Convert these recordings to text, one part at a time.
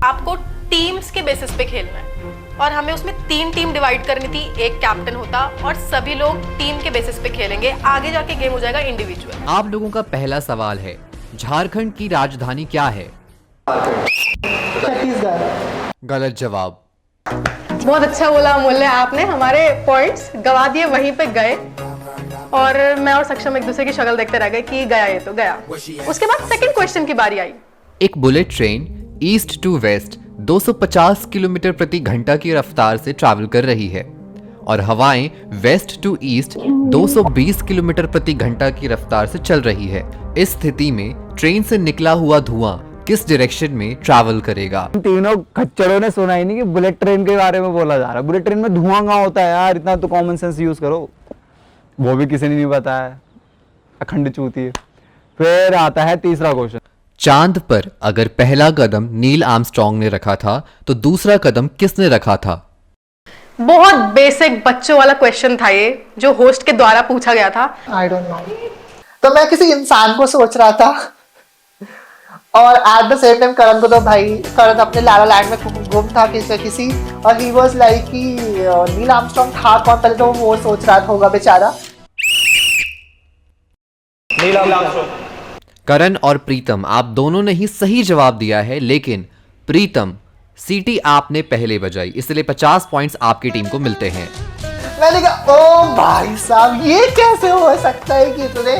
आपको टीम्स के बेसिस पे खेलना है और हमें उसमें 3 टीम डिवाइड करनी थी, एक कैप्टन होता और सभी लोग टीम के बेसिस पे खेलेंगे। आगे जाके गेम हो जाएगा इंडिविजुअल। आप लोगों का पहला सवाल है, झारखंड की राजधानी क्या है? छत्तीसगढ़। गलत जवाब। बहुत अच्छा बोला अमूल्य, आपने हमारे पॉइंट्स गवा दिए, वहीं पे गए और मैं और सक्षम एक दूसरे की शक्ल देखते रह गए कि गया ये तो गया। उसके बाद सेकंड क्वेश्चन की बारी आई। एक bullet train east to west 250 kilometre प्रति घंटा की रफ्तार से ट्रैवल कर रही है और हवाएं वेस्ट टू ईस्ट 220 किलोमीटर प्रति घंटा की रफ्तार से चल रही है। इस स्थिति में ट्रेन से निकला हुआ धुआं किस डायरेक्शन में ट्रैवल करेगा? तीनों खच्चरों ने सुना ही नहीं कि बुलेट ट्रेन के बारे में बोला जा रहा है। बुलेट ट्रेन में धुआं कहाँ होता है यार, इतना तो कॉमन सेंस यूज करो। वो भी किसी ने नहीं बताया, अखंड चूती है। फिर आता है तीसरा क्वेश्चन। चांद पर अगर पहला कदम नील आर्मस्ट्रांग ने रखा था तो दूसरा कदम किसने रखा था? बहुत बेसिक बच्चों वाला क्वेश्चन था ये, जो होस्ट के द्वारा पूछा गया था। I don't know. तो मैं किसी इंसान को सोच रहा था और एट द सेम टाइम करण को, तो भाई करण अपने लाला लैंड में गुम था किसी और ही वाज लाइक कि नील आर्मस्ट्रांग था कौन, पहले तो वो सोच रहा होगा बेचारा। Neil Armstrong. करण और प्रीतम, आप दोनों ने ही सही जवाब दिया है, लेकिन प्रीतम सीटी आपने पहले बजाई, इसलिए 50 पॉइंट्स आपकी टीम को मिलते हैं। मैंने कहा ओ भाई साहब, ये कैसे हो सकता है कि तूने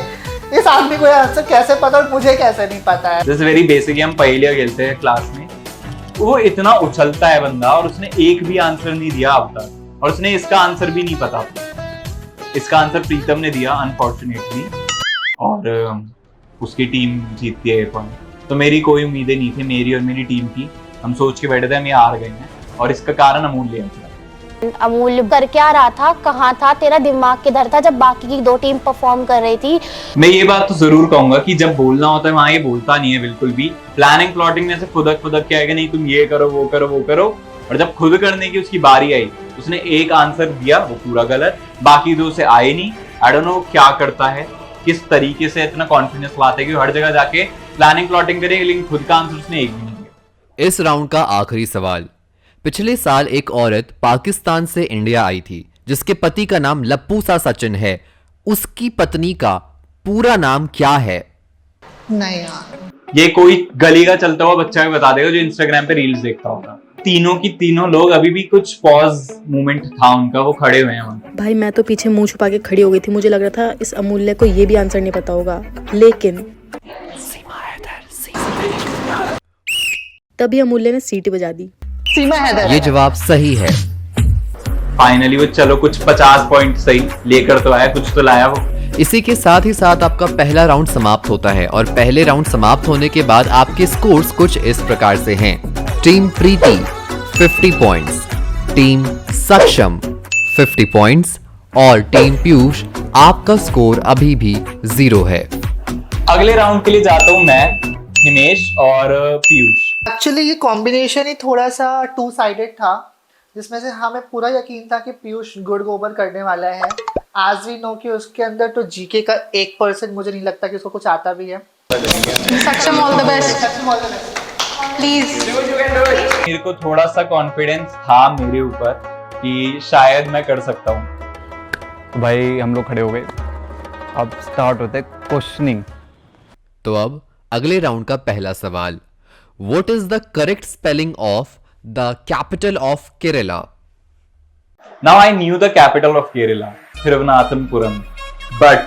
इस आदमी को आंसर कैसे पता और मुझे कैसे नहीं पता है। This very basic. हम पहेलियां खेलते हैं क्लास में, वो इतना उछलता है बंदा और उसने एक भी आंसर नहीं दिया अब तक, और उसने इसका आंसर भी नहीं पता। इसका आंसर प्रीतम ने दिया अनफॉर्चुनेटली, और उसकी टीम जीतती है पॉइंट। तो मेरी कोई उम्मीदें नहीं थी, मेरी और मेरी टीम की। हम सोच के बैठे थे हम ये हार गए हैं, और इसका कारण अमूल्य है। अमूल्य कर क्या रहा था, कहाँ था, तेरा दिमाग किधर था जब बाकी की 2 टीम परफॉर्म कर रही थी? मैं ये बात तो जरूर कहूंगा कि जब बोलना होता है वहां ये बोलता नहीं है बिल्कुल भी। प्लानिंग प्लॉटिंग में से खुदक के आएगा, नहीं तुम ये करो वो करो वो करो, और जब खुद करने की उसकी बारी आई उसने एक आंसर दिया, वो पूरा गलत, बाकी 2 से आए नहीं। आई डोंट नो क्या करता है, किस तरीके से इतना कॉन्फिडेंस लाता है कि हर जगह जाके प्लानिंग प्लॉटिंग करेगा, लेकिन खुद का आंसर उसने एक भी नहीं दिया। इस राउंड का आखिरी सवाल। पिछले साल एक औरत पाकिस्तान से इंडिया आई थी जिसके पति का नाम लप्पू सा सचिन है। उसकी पत्नी का पूरा नाम क्या है? नहीं यार, ये कोई गली का चलता हुआ बच्चा भी बता देगा जो इंस्टाग्राम पे रील्स देखता होगा। तीनों की तीनों लोग, अभी भी कुछ पॉज मोमेंट था उनका, वो खड़े हुए हैं। भाई मैं तो पीछे मुंह छुपा के खड़ी हो गई थी, मुझे लग रहा था इस अमूल्य को ये भी आंसर नहीं पता होगा, लेकिन तभी अमूल्य ने सीटी बजा दी। सीमा हैदर। ये जवाब सही है। फाइनली वो चलो कुछ 50 पॉइंट सही लेकर तो आया, कुछ तो लाया वो। इसी के साथ ही साथ आपका पहला राउंड समाप्त होता है और पहले राउंड समाप्त होने के बाद आपके स्कोर्स कुछ इस प्रकार से हैं। टीम प्रीति 50 पॉइंट्स, टीम सक्षम 50 पॉइंट्स और टीम पीयूष, आपका स्कोर अभी भी 0 है। अगले राउंड के लिए जाता हूं मैं, हिमेश और पीयूष। एक्चुअली ये कॉम्बिनेशन ही थोड़ा सा 2 साइडेड था, जिसमें से हमें पूरा यकीन था कि पीयूष गुड़ गोबर करने वाला है। एज वी नो कि उसके अंदर तो जीके का 1% मुझे नहीं लगता कि उसको कुछ आता भी है। सक्षम ऑल द बेस्ट, प्लीज। मेरे को थोड़ा सा कॉन्फिडेंस था मेरे ऊपर कि शायद मैं कर सकता हूँ। तो भाई हम लोग खड़े हो गए, अब स्टार्ट होता है क्वेश्चनिंग। तो अब अगले राउंड का पहला सवाल। What is the correct spelling of the capital of Kerala? Now I knew the capital of Kerala, थिरुवनांतपुरम, but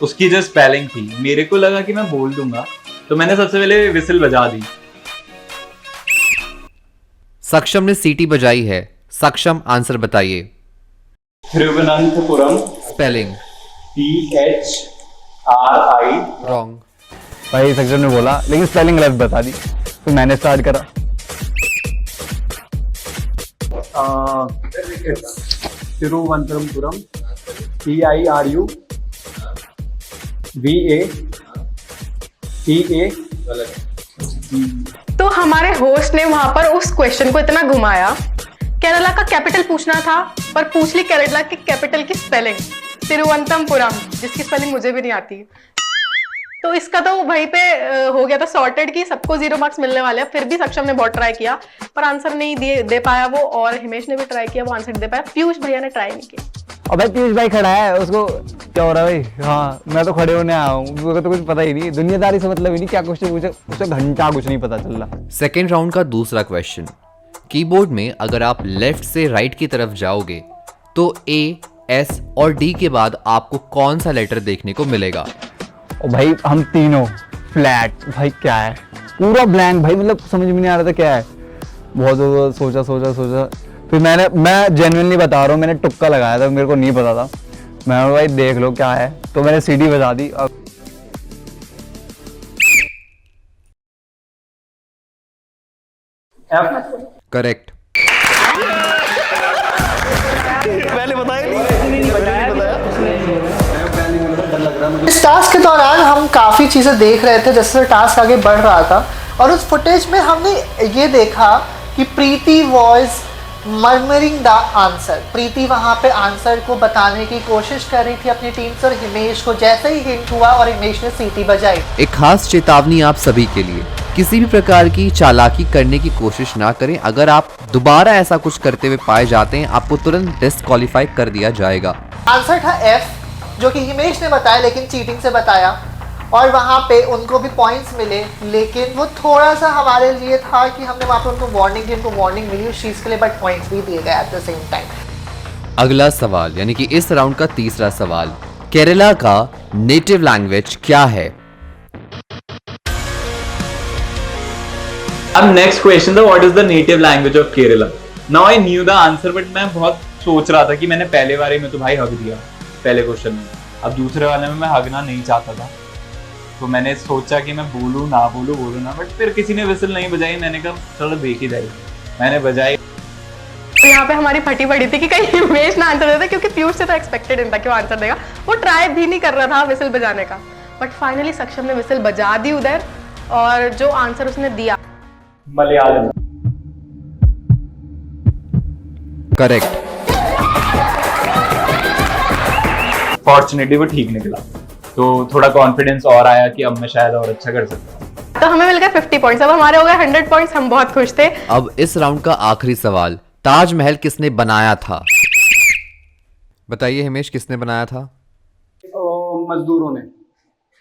उसकी जो स्पेलिंग थी मेरे को लगा कि मैं बोल दूंगा, तो मैंने सबसे पहले विसिल बजा दी। सक्षम ने सीटी बजाई है। सक्षम आंसर बताइए। Thiruvananthapuram spelling THRI wrong. भाई सक्षम ने बोला लेकिन स्पेलिंग गलत बता दी, तो मैंने स्टार्ट करा। तिरुवनंतपुरम TIRUVATA। तो हमारे होस्ट ने वहां पर उस क्वेश्चन को इतना घुमाया, केरला का कैपिटल पूछना था पर पूछ ली केरला की कैपिटल की स्पेलिंग तिरुवनंतपुरम, जिसकी स्पेलिंग मुझे भी नहीं आती। तो इसका तो वहीं पे हो गया था सॉर्टेड कि सबको 0 मार्क्स मिलने वाले हैं। फिर भी सक्षम ने बहुत ट्राई किया पर आंसर नहीं दे पाया वो, और हिमेश ने भी ट्राई किया, वो आंसर नहीं दे पाया। पीयूष भैया ने ट्राई नहीं किया। और भाई पीयूष भाई खड़ा है, उसको क्या हो रहा है भाई? हाँ, मैं तो खड़े होने आया हूँ, मुझे तो कुछ पता ही नहीं, दुनियादारी से मतलब ही नहीं, क्या क्वेश्चन पूछे उसे घंटा कुछ नहीं पता चल रहा। सेकेंड राउंड का दूसरा क्वेश्चन। कीबोर्ड में अगर आप लेफ्ट से राइट की तरफ जाओगे तो A, S और D के बाद आपको कौन सा लेटर देखने को मिलेगा? और भाई हम तीनों फ्लैट, भाई क्या है, पूरा ब्लैंक भाई, मतलब समझ में नहीं आ रहा था क्या है। बहुत ज़्यादा सोचा, फिर मैं जेन्युइनली बता रहा हूँ, मैंने तुक्का लगाया था, मेरे को नहीं पता था। मैं भाई देख लो क्या है, तो मैंने सीडी बजा दी। अब करेक्ट। इस टास्क के दौरान हम काफ़ी चीज़ें देख रहे थे जैसे टास्क आगे बढ़ रहा था, और उस फुटेज में हमने ये देखा कि प्रीति वॉज मर्मरिंग द आंसर। प्रीति वहाँ पे आंसर को बताने की कोशिश कर रही थी अपनी टीम से, और हिमेश को जैसे ही हिंट हुआ और हिमेश ने सीटी बजाई। एक खास चेतावनी आप सभी के लिए, किसी भी प्रकार की चालाकी करने की कोशिश ना करें। अगर आप दोबारा ऐसा कुछ करते हुए पाए जाते हैं, आपको तुरंत डिस्क्वालीफाई कर दिया जाएगा। आंसर था F, जो कि हिमेश ने बताया लेकिन चीटिंग से बताया, और वहाँ पे उनको भी पॉइंट्स मिले, लेकिन वो थोड़ा सा हमारे लिए था कि हमने वहाँ पे उनको वार्निंग दी, उनको वार्निंग मिली उस चीज़ के लिए, बट पॉइंट्स भी दिए गए एट द सेम टाइम। अगला सवाल यानी कि इस राउंड का तीसरा सवाल, केरला का नेटिव लैंग्वेज क्या है? अब नेक्स्ट क्वेश्चन था, what is the native language of Kerala? Now I knew the answer, but मैं बहुत सोच रहा था कि मैंने पहले बारे में तो भाई हक दिया पहले क्वेश्चन में, अब दूसरे वाले में मैं हगना नहीं चाहता था, तो मैंने सोचा कि मैं बोलूं ना, बट फिर किसी ने विसल नहीं बजाई, मैंने कहा चलो देख ही जाएगी, मैंने बजाई। तो यहाँ पे हमारी फटी पड़ी थी कि कहीं हिमेश ना आंसर देता, क्योंकि पीयूष से तो एक्सपेक्टेड नहीं था कि वो आंसर देगा। वो ट्राई भी नहीं कर रहा था विसल बजाने का, बट फाइनली सक्षम ने विसल बजा दी उधर, और जो आंसर उसने दिया मलयालम। करेक्ट। फॉर्चुनेटली वो ठीक निकला, तो थोड़ा कॉन्फिडेंस और आया कि अब मैं शायद और अच्छा कर सकता हूँ। तो हमें मिल गए 50 पॉइंट्स, अब हमारे हो गए 100 पॉइंट्स, हम बहुत खुश थे। अब इस राउंड का आखिरी सवाल, ताजमहल किसने बनाया था? बताइए हिमेश, किसने बनाया था? मजदूरों ने,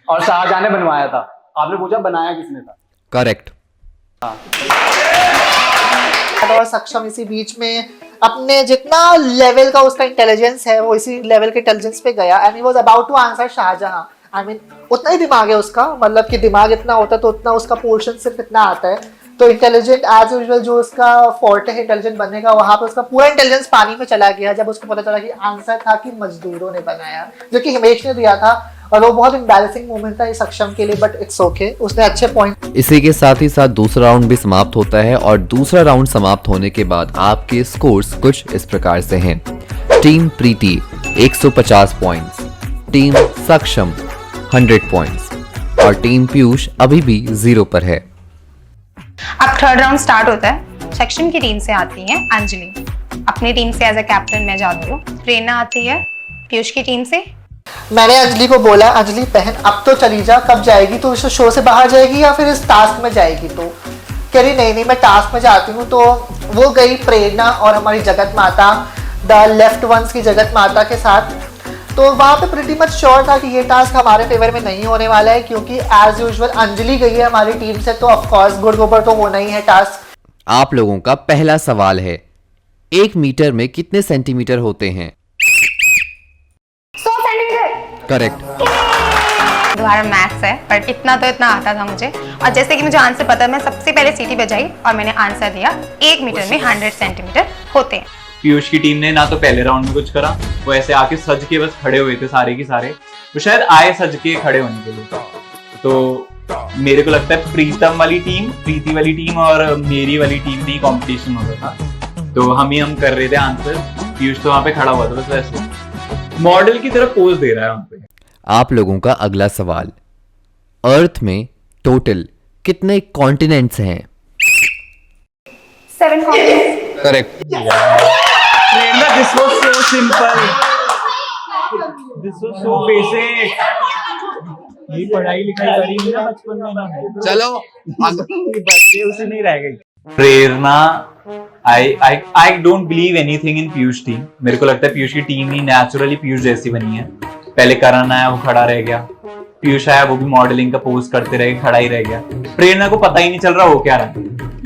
और शाहजहां ने बनवाया था। आपने पूछा बनाया किसने था? करेक्ट। और सक्षम इसी बीच में अपने जितना लेवल का उसका इंटेलिजेंस है वो इसी लेवल के इंटेलिजेंस पे गया, and he was about to answer Shahjahan. I mean उतना ही दिमाग है उसका, मतलब कि दिमाग इतना होता है तो उतना उसका पोर्शन सिर्फ इतना आता है, तो इंटेलिजेंट एज यूजुअल जो उसका फॉर्ट है इंटेलिजेंट बनने का, वहां पे उसका पूरा इंटेलिजेंस पानी में चला गया जब उसको पता चला कि आंसर था कि मजदूरों ने बनाया, जो कि हिमेश ने दिया था, और वो बहुत एम्बैरेसिंग मोमेंट था इस सक्षम के लिए, बट इट्स ओके, उसने अच्छे पॉइंट। इसी के साथ ही साथ दूसरा राउंड भी समाप्त होता है, और दूसरा राउंड समाप्त होने के बाद आपके स्कोर्स कुछ इस प्रकार से हैं। टीम प्रीति 150 पॉइंट्स, टीम सक्षम 100 पॉइंट्स, और टीम पीयूष अभी भी 0 पर है। अब थर्ड राउंड स्टार्ट होता है। सेक्शन की टीम से आती है अंजलि, अपनी टीम से एज अ कैप्टन मैं जाती हूँ। प्रेरणा आती है पीयूष की टीम से। मैंने अंजलि को बोला, अंजलि बहन अब तो चली जा, कब जाएगी तो इस शो से बाहर जाएगी या फिर इस टास्क में जाएगी? तो कह रही नहीं मैं टास्क में जाती हूँ। तो वो गई प्रेरणा और हमारी जगत माता, द लेफ्ट वंस की जगत माता के साथ। तो वहाँ पे प्रीटी मच श्योर था कि ये टास्क हमारे फेवर में नहीं होने वाला है, क्योंकि एज यूजुअल अंजलि गई है हमारी टीम से, तो ऑफकोर्स गुड़ गोबर तो होना ही है टास्क। आप लोगों का पहला सवाल है, 1 मीटर में कितने सेंटीमीटर होते हैं? 100 सेंटीमीटर। करेक्ट। दोबारा मैथ्स है, पर इतना आता था मुझे, और जैसे कि मुझे आंसर पता है, मैं सबसे पहले सीटी बजाई और मैंने आंसर दिया 1 मीटर में 100 सेंटीमीटर होते हैं। पीयूष की टीम ने ना तो पहले राउंड में कुछ करा, वो ऐसे आके सज के बस खड़े हुए थे सारे के सारे, वो शायद आए सज के खड़े होने के लिए। तो मेरे को लगता है प्रीतम वाली टीम, प्रीति वाली टीम और मेरी वाली टीम में कंपटीशन होता था, तो हम कर रहे थे आंसर। पीयूष तो वहां पे खड़ा हुआ था बस ऐसे मॉडल की तरफ पोज दे रहा है वहां पे। आप लोगों का अगला सवाल, अर्थ में टोटल कितने कॉन्टिनेंट्स हैं? 7 continents. Correct. This was so simple. This was so basic. ये पढ़ाई लिखाई करी नहीं ना बचपन में ना। चलो बच्चे उसे नहीं रह गई प्रेरणा। I don't believe anything in Piyush team. मेरे को लगता है पीयूष की टीम ही नेचुरली पीयूष जैसी बनी है। पहले करण आया, वो खड़ा रह गया। पीयूष आया, वो भी मॉडलिंग का पोज करते रहे, खड़ा ही रह गया। प्रेरणा को पता ही नहीं चल रहा वो क्या रहा है,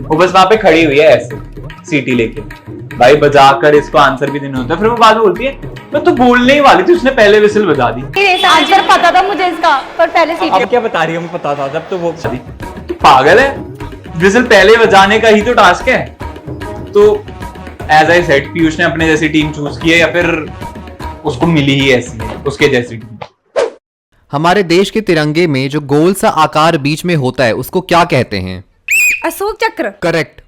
वो बस वहां पे खड़ी हुई है ऐसे सीटी लेके। भाई बजा कर इसको आंसर भी देना होता है। फिर वो बाद में बोलती है मैं तो बोलने ही वाली थी, उसने पहले विसिल बजा दी। आंसर पता था मुझे इसका, पर पहले सीटी। अब क्या बता रही है, मुझे पता था जब तो वो पागल है। विसिल पहले बजाने का ही तो टास्क है। तो एज आई सेड, पीयूष ने अपने जैसी टीम चूज की है या फिर उसको मिली ही ऐसी है, उसके जैसी टीम। हमारे देश के तिरंगे में जो गोल सा आकार बीच में होता है उसको क्या कहते हैं? अशोक चक्र। करेक्ट।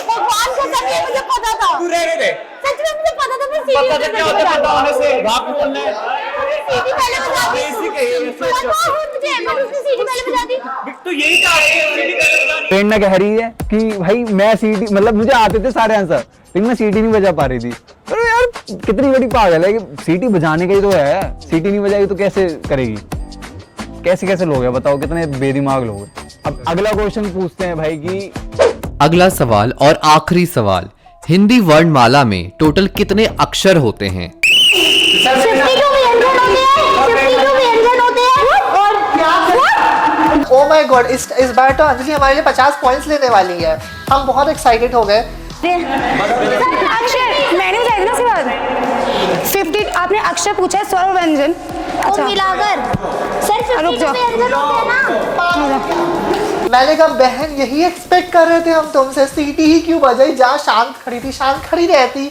भगवान को सच में मुझे पता था। तू रह दे। सच में मुझे पता था, मैं सीटी पता क्या होता है पता होने से? बाप बोलना है। सीटी पहले बजा दी। पता हो मुझे, मैंने उसकी सीटी पहले बजा दी। तो यही कहा है प्रेरणा कह रही है कि भाई मैं सीटी, मतलब मुझे आते थे सारे आंसर, लेकिन मैं सीटी नहीं बजा पा रही थी। अरे यार कितनी बड़ी पागल है कि सीटी बजाने का ही तो है, सीटी नहीं बजाएगी तो कैसे करेगी? कैसे कैसे लोग हैं बताओ, कितने बेदिमाग लोग हैं। अब अगला क्वेश्चन पूछते हैं भाई कि अगला सवाल और आखिरी सवाल, हिंदी वर्णमाला में टोटल कितने अक्षर होते हैं? 52 व्यंजन होते हैं, 52 व्यंजन होते हैं। और ओ माय गॉड, इस बार तो अंजलि हमारे लिए 50 पॉइंट्स लेने वाली है। हम बहुत एक्साइटेड हो गए। अक्षर मैंने बताया था ना सवाल 50। आपने अक्षर पूछा है, स्वर व्यंजन। कुल मिलाकर सर 52 व्यंजन होते हैं ना। मैंने कहा बहन यही एक्सपेक्ट कर रहे थे हम तुमसे, सीटी ही क्यों बजाई? जहाँ शांत खड़ी थी शांत खड़ी रहती,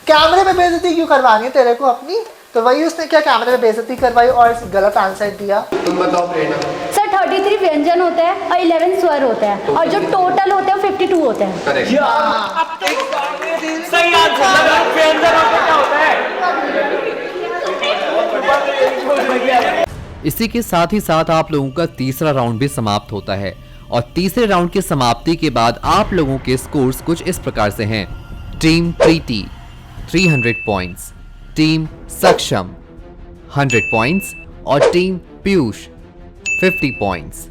कैमरे पे बेइज्जती क्यों करवानी है तेरे को अपनी? तो वही उसने क्या कैमरे पे बेइज्जती करवाई और गलत आंसर दिया। तुम बताओ प्रेरणा। सर 33 व्यंजन होते हैं और 11 स्वर होते हैं, और जो टोटल होते हैं 52 होते हैं। करेक्ट। सही आंसर। व्यंजन क्या होता है? इसी के साथ ही साथ आप लोगों का तीसरा राउंड भी समाप्त होता है और तीसरे राउंड की समाप्ति के बाद आप लोगों के स्कोर्स कुछ इस प्रकार से हैं। टीम प्रीति 300 पॉइंट्स, टीम सक्षम 100 पॉइंट्स और टीम पीयूष 50 पॉइंट्स।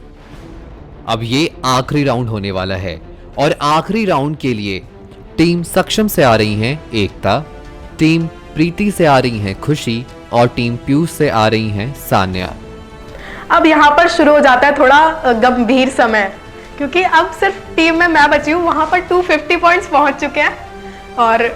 अब ये आखिरी राउंड होने वाला है और आखिरी राउंड के लिए टीम सक्षम से आ रही हैं एकता, टीम प्रीति से आ रही हैं खुशी और टीम पीयूष से आ रही हैं सान्या। अब यहाँ पर शुरू हो जाता है थोड़ा गंभीर समय, क्योंकि अब सिर्फ टीम में मैं बची हूँ। वहाँ पर 250 पॉइंट्स पहुँच चुके हैं और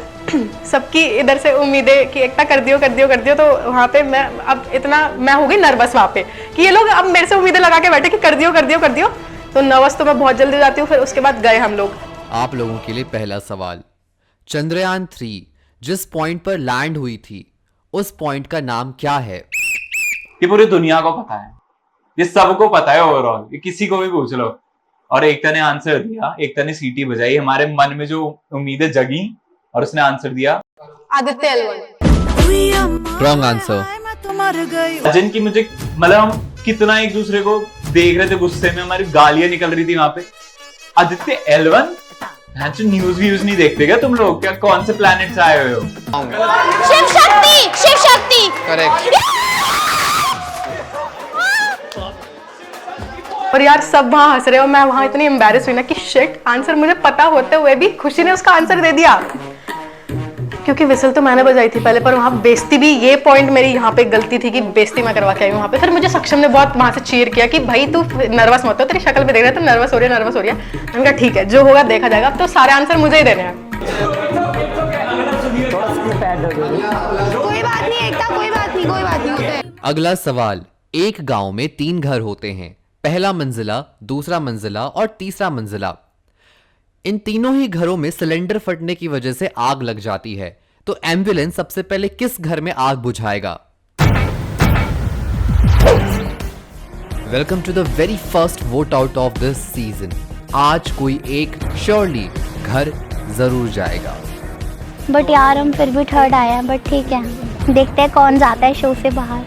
सबकी इधर से उम्मीदें कि एकता कर दियो कर दियो कर दियो। तो वहाँ पे मैं अब इतना मैं हो गई नर्वस वहाँ पे कि ये लोग अब मेरे से उम्मीदें लगा के बैठे कि कर दियो कर दियो कर दियो। तो नर्वस तो मैं बहुत जल्दी हो जाती हूँ। फिर उसके बाद गए हम लोग। आप लोगों के लिए पहला सवाल, चंद्रयान 3 जिस पॉइंट पर लैंड हुई थी उस पॉइंट का नाम क्या है? ये पूरी दुनिया को पता है, ये सबको पता है ओवरऑल, ये किसी को भी पूछ लो। और एकता ने आंसर दिया, एकता ने सीटी बजाई, हमारे मन में जो उम्मीदें जगी और उसने आंसर दिया आदित्य एलवन। Wrong answer. जिनकी मुझे मतलब हम कितना एक दूसरे को देख रहे थे गुस्से में, हमारी गालियां निकल रही थी वहां पे। आदित्य एलवन, न्यूज व्यूज नहीं देखते क्या तुम लोग? क्या कौन से प्लैनेट से आए हुए हो? शिव शक्ति, शिव शक्ति। करेक्ट। और यार सब वहाँ हंस रहे हो, मैं वहाँ इतनी एम्बैरेस हुई ना कि शिट, आंसर मुझे पता होते हुए भी खुशी ने उसका आंसर दे दिया। क्योंकि विसल तो मैंने बजाई थी पहले, पर वहाँ बेइज्जती भी, ये पॉइंट मेरी यहाँ पे गलती थी कि बेइज्जती मैं करवा के आई वहाँ पे। फिर मुझे सक्षम ने बहुत वहाँ से चीयर किया कि भाई तू नर्वस मत हो, तेरी शक्ल पे देख रहा है तो नर्वस हो रही है नर्वस हो रही है। मैंने कहा ठीक है जो होगा देखा जाएगा। अब तो सारे आंसर मुझे ही देने हैं। कोई बात नहीं एकता, कोई बात नहीं, कोई बात नहीं होता है। अगला सवाल, एक गांव में 3 घर होते हैं, पहला मंजिला, दूसरा मंजिला और तीसरा मंजिला। इन तीनों ही घरों में सिलेंडर फटने की वजह से आग लग जाती है, तो एम्बुलेंस सबसे पहले किस घर में आग बुझाएगा? Welcome to the very first vote out of this season. आज कोई एक श्योरली घर जरूर जाएगा। बट यार हम फिर भी थर्ड आए हैं, बट ठीक है, देखते हैं कौन जाता है शो से बाहर।